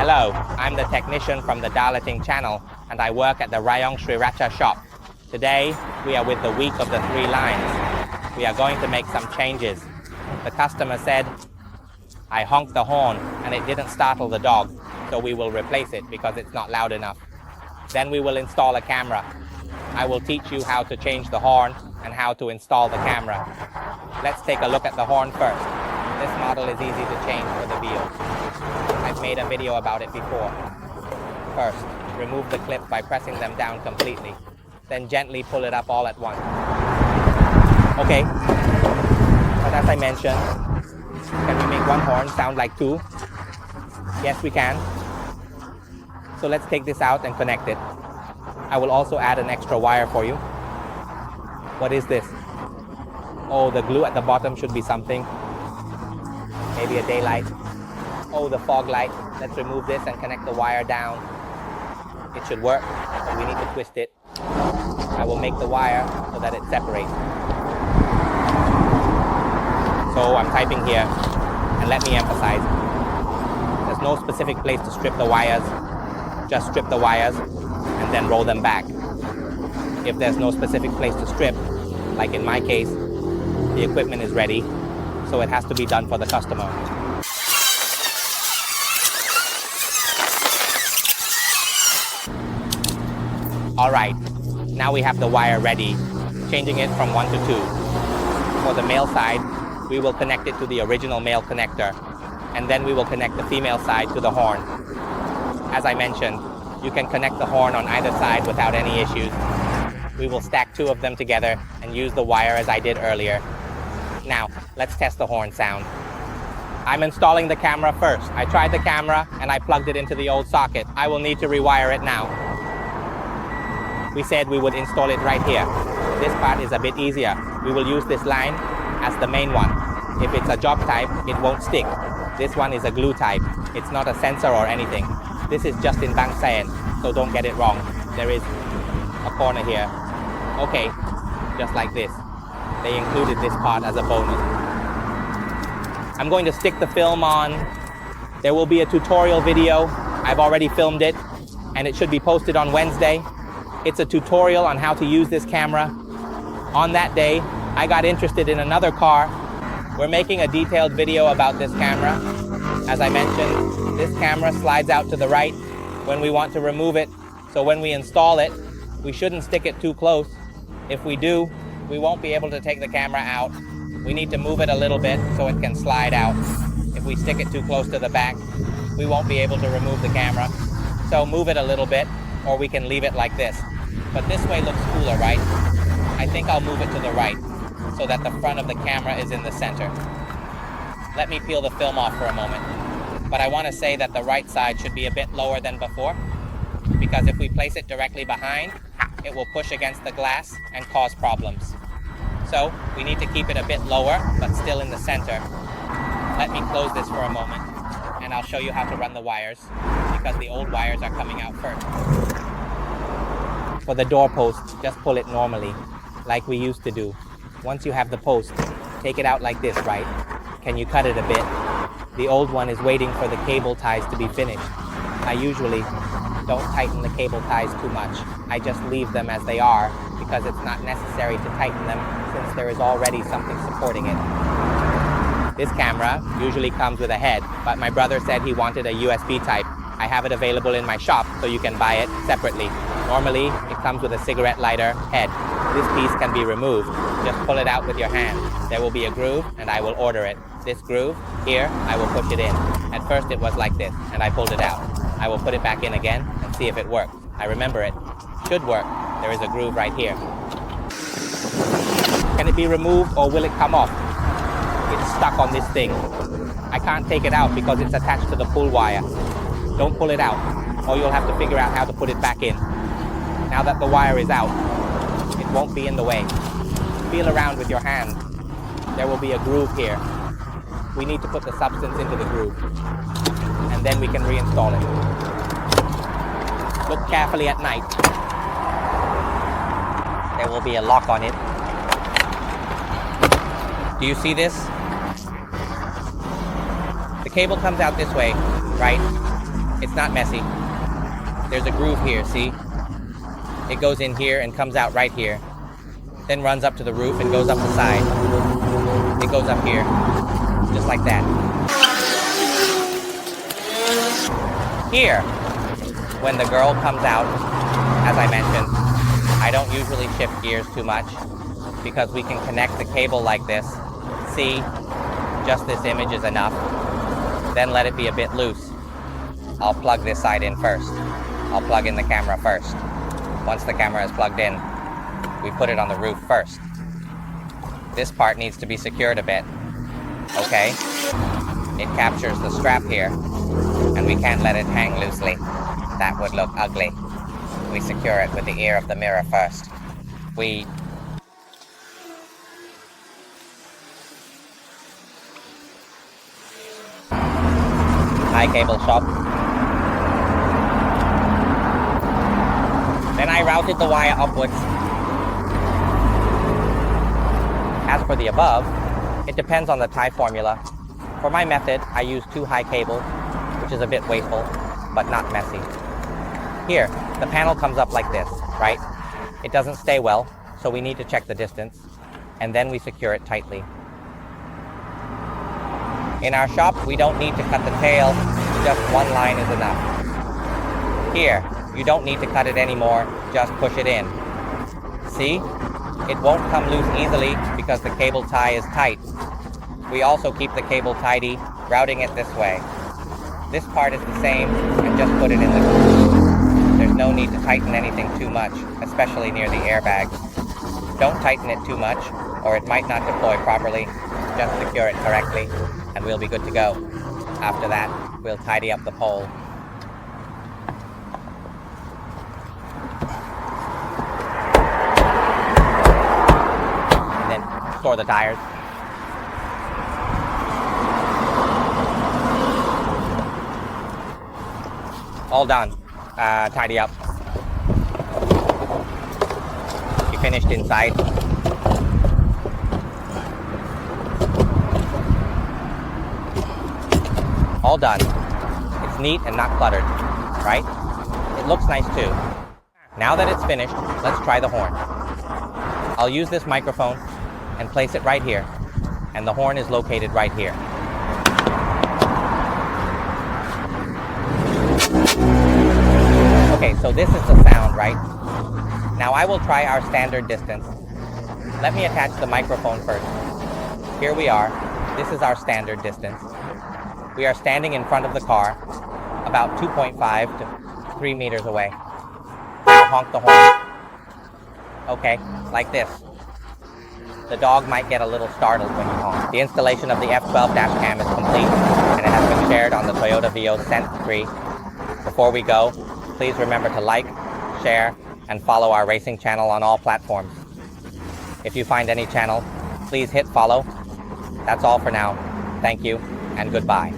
Hello, I'm the technician from the Darlating channel and I work at the Rayong Sriracha shop. Today, we are with the week of the 3 lines. We are going to make some changes. The customer said, I honked the horn and it didn't startle the dog, so we will replace it because it's not loud enough. Then we will install a camera. I will teach you how to change the horn and how to install the camera. Let's take a look at the horn first. This model is easy to change for the Vios. I've made a video about it before. First, remove the clip by pressing them down completely. Then gently pull it up all at once. Okay, but as I mentioned, can we make one horn sound like 2? Yes, we can. So let's take this out and connect it. I will also add an extra wire for you. What is this? Oh, the glue at the bottom should be something. Maybe a daylight. Oh, the fog light. Let's remove this and connect the wire down. It should work, but we need to twist it. I will make the wire so that it separates. So I'm typing here, and let me emphasize, there's no specific place to strip the wires. Just strip the wires and then roll them back. If there's no specific place to strip, like in my case, the equipment is ready, so it has to be done for the customer. Alright, now we have the wire ready, changing it from 1 to 2. For the male side, we will connect it to the original male connector, and then we will connect the female side to the horn. As I mentioned, you can connect the horn on either side without any issues. We will stack 2 of them together and use the wire as I did earlier. Now, let's test the horn sound. I'm installing the camera first. I tried the camera and I plugged it into the old socket. I will need to rewire it now. We said we would install it right here. This part is a bit easier. We will use this line as the main one. If it's a job type, it won't stick. This one is a glue type. It's not a sensor or anything. This is just in Bang Saen, so don't get it wrong. There is a corner here. Okay, just like this. They included this part as a bonus. I'm going to stick the film on. There will be a tutorial video. I've already filmed it, and it should be posted on Wednesday. It's a tutorial on how to use this camera. On that day, I got interested in another car. We're making a detailed video about this camera. As I mentioned, this camera slides out to the right when we want to remove it. So when we install it, we shouldn't stick it too close. If we do, we won't be able to take the camera out. We need to move it a little bit so it can slide out. If we stick it too close to the back, we won't be able to remove the camera. So move it a little bit, or we can leave it like this. But this way looks cooler, right? I think I'll move it to the right so that the front of the camera is in the center. Let me peel the film off for a moment. But I want to say that the right side should be a bit lower than before, because if we place it directly behind, it will push against the glass and cause problems. So we need to keep it a bit lower, but still in the center. Let me close this for a moment, and I'll show you how to run the wires, because the old wires are coming out first. For the door post, just pull it normally, like we used to do. Once you have the post, take it out like this, right? Can you cut it a bit? The old one is waiting for the cable ties to be finished. I usually don't tighten the cable ties too much. I just leave them as they are because it's not necessary to tighten them since there is already something supporting it. This camera usually comes with a head, but my brother said he wanted a USB type. I have it available in my shop, so you can buy it separately. Normally, it comes with a cigarette lighter head. This piece can be removed. Just pull it out with your hand. There will be a groove, and I will order it. This groove, here, I will push it in. At first it was like this, and I pulled it out. I will put it back in again and see if it works. I remember it. Should work. There is a groove right here. Can it be removed or will it come off? It's stuck on this thing. I can't take it out because it's attached to the pull wire. Don't pull it out, or you'll have to figure out how to put it back in. Now that the wire is out, it won't be in the way. Feel around with your hand. There will be a groove here. We need to put the substance into the groove, and then we can reinstall it. Look carefully at night. There will be a lock on it. Do you see this? The cable comes out this way, right? It's not messy. There's a groove here, see? It goes in here and comes out right here. Then runs up to the roof and goes up the side. It goes up here, just like that. Here, when the girl comes out, as I mentioned, I don't usually shift gears too much because we can connect the cable like this. See, just this image is enough. Then let it be a bit loose. I'll plug this side in first. I'll plug in the camera first. Once the camera is plugged in, we put it on the roof first. This part needs to be secured a bit. Okay? It captures the strap here, and we can't let it hang loosely. That would look ugly. We secure it with the ear of the mirror first. High cable shop. Then I routed the wire upwards. As for the above, it depends on the Thai formula. For my method, I use 2 high cable, which is a bit wasteful, but not messy. Here, the panel comes up like this, right? It doesn't stay well, so we need to check the distance, and then we secure it tightly. In our shop, we don't need to cut the tail, just 1 line is enough. Here, you don't need to cut it anymore, just push it in. See? It won't come loose easily because the cable tie is tight. We also keep the cable tidy, routing it this way. This part is the same, and just put it in the groove. There's no need to tighten anything too much, especially near the airbag. Don't tighten it too much, or it might not deploy properly. Just secure it correctly, and we'll be good to go. After that, we'll tidy up the pole. And then store the tires. All done. Tidy up. You finished inside. All done. It's neat and not cluttered, right? It looks nice too. Now that it's finished, let's try the horn. I'll use this microphone and place it right here, and the horn is located right here. Okay, so this is the sound, right? Now I will try our standard distance. Let me attach the microphone first. Here we are. This is our standard distance. We are standing in front of the car, about 2.5 to 3 meters away. Now honk the horn. Okay, like this. The dog might get a little startled when you honk. The installation of the F12 dash cam is complete, and it has been shared on the Toyota Vios Scent 3. Before we go, please remember to like, share, and follow our racing channel on all platforms. If you find any channel, please hit follow. That's all for now. Thank you, and goodbye.